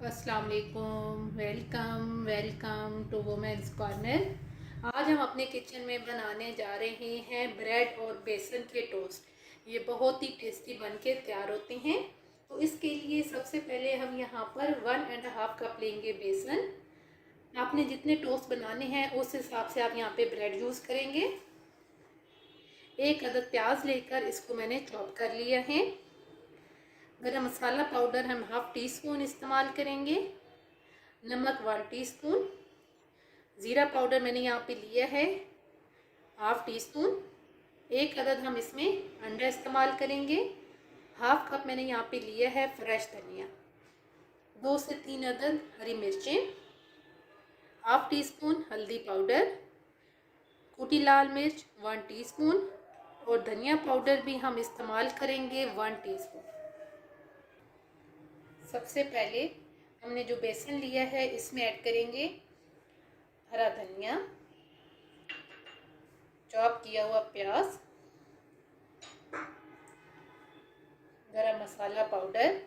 अस्सलाम वालेकुम। Welcome welcome to women's corner. आज हम अपने किचन में बनाने जा रहे हैं ब्रेड और बेसन के टोस्ट। ये बहुत ही टेस्टी बन के तैयार होते हैं। तो इसके लिए सबसे पहले हम यहाँ पर 1.5 कप लेंगे बेसन। आपने जितने टोस्ट बनाने हैं उस हिसाब से आप यहाँ पे ब्रेड यूज़ करेंगे। एक अदद प्याज लेकर इसको मैंने चॉप कर लिया है। गरम मसाला पाउडर हम 1/2 टीस्पून इस्तेमाल करेंगे। नमक 1 टीस्पून। ज़ीरा पाउडर मैंने यहाँ पे लिया है 1/2 टीस्पून। एक अदद हम इसमें अंडा इस्तेमाल करेंगे। 1/2 कप मैंने यहाँ पे लिया है फ्रेश धनिया। 2 से 3 अदद हरी मिर्चें। 1/2 टीस्पून हल्दी पाउडर। कुटी लाल मिर्च 1 टीस्पून। और धनिया पाउडर भी हम इस्तेमाल करेंगे 1 टीस्पून। सबसे पहले हमने जो बेसन लिया है इसमें ऐड करेंगे हरा धनिया, चॉप किया हुआ प्याज, गरम मसाला पाउडर,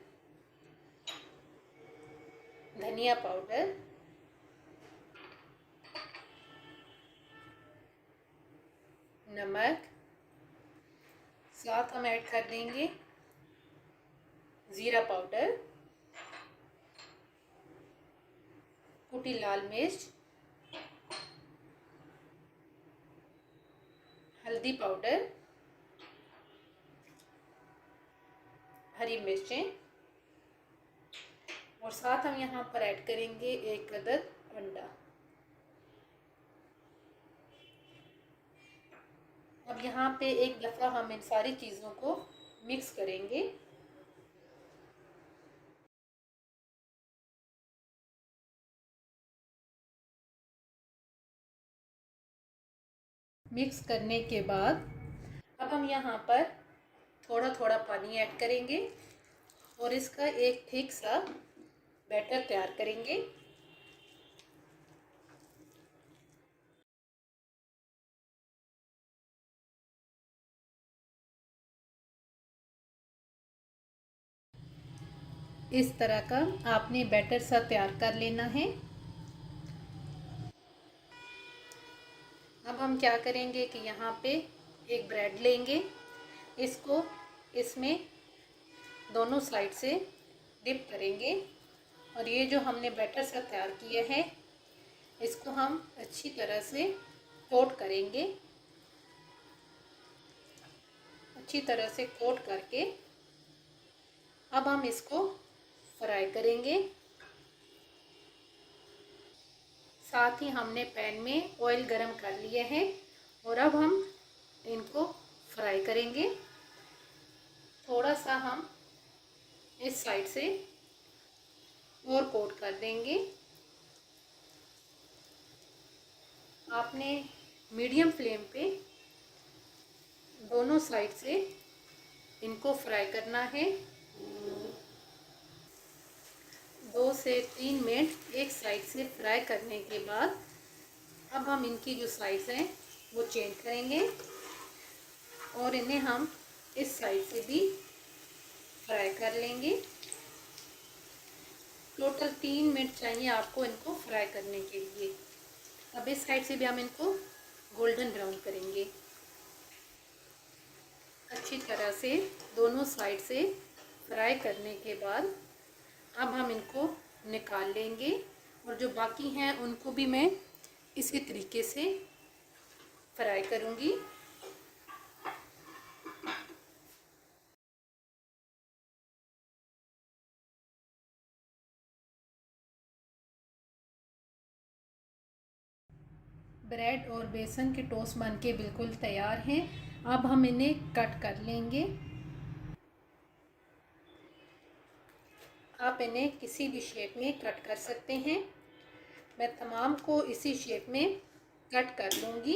धनिया पाउडर, नमक, साथ हम ऐड कर देंगे ज़ीरा पाउडर, कुटी लाल मिर्च, हल्दी पाउडर, हरी मिर्चें और साथ हम यहाँ पर ऐड करेंगे एक अदद अंडा। अब यहाँ पे एक दफ़ा हम इन सारी चीज़ों को मिक्स करेंगे। मिक्स करने के बाद अब हम यहाँ पर थोड़ा थोड़ा पानी ऐड करेंगे और इसका एक थिक सा बैटर तैयार करेंगे। इस तरह का आपने बैटर सा तैयार कर लेना है। अब हम क्या करेंगे कि यहाँ पे एक ब्रेड लेंगे, इसको इसमें दोनों साइड से डिप करेंगे और ये जो हमने बैटर सा तैयार किया है इसको हम अच्छी तरह से कोट करेंगे। अच्छी तरह से कोट करके अब हम इसको फ्राई करेंगे। साथ ही हमने पैन में ऑयल गरम कर लिया है और अब हम इनको फ्राई करेंगे। थोड़ा सा हम इस साइड से और कोट कर देंगे। आपने मीडियम फ्लेम पे दोनों साइड से इनको फ्राई करना है। 2 से 3 मिनट एक साइड से फ्राई करने के बाद अब हम इनकी जो साइड्स हैं वो चेंज करेंगे और इन्हें हम इस साइड से भी फ्राई कर लेंगे। टोटल 3 मिनट चाहिए आपको इनको फ्राई करने के लिए। अब इस साइड से भी हम इनको गोल्डन ब्राउन करेंगे। अच्छी तरह से दोनों साइड से फ्राई करने के बाद अब हम इनको निकाल लेंगे और जो बाकी हैं उनको भी मैं इसी तरीके से फ्राई करूँगी। ब्रेड और बेसन के टोस्ट बन के बिल्कुल तैयार हैं। अब हम इन्हें कट कर लेंगे। आप इन्हें किसी भी शेप में कट कर सकते हैं। मैं तमाम को इसी शेप में कट कर लूँगी।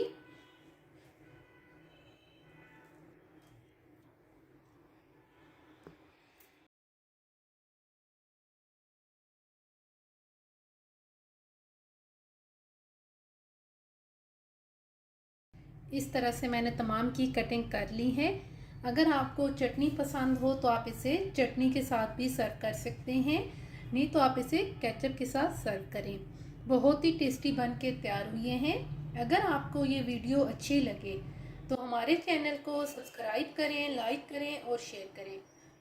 इस तरह से मैंने तमाम की कटिंग कर ली है। अगर आपको चटनी पसंद हो तो आप इसे चटनी के साथ भी सर्व कर सकते हैं। नहीं तो आप इसे केचप के साथ सर्व करें। बहुत ही टेस्टी बन के तैयार हुए हैं। अगर आपको ये वीडियो अच्छी लगे तो हमारे चैनल को सब्सक्राइब करें, लाइक करें और शेयर करें।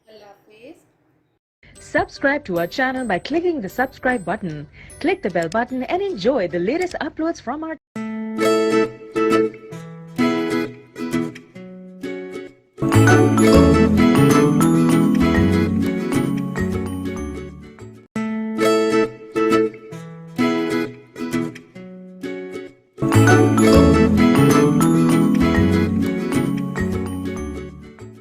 अल्लाह हाफिज़। Subscribe to our channel by clicking the subscribe button. Click the bell button and enjoy the latest uploads from our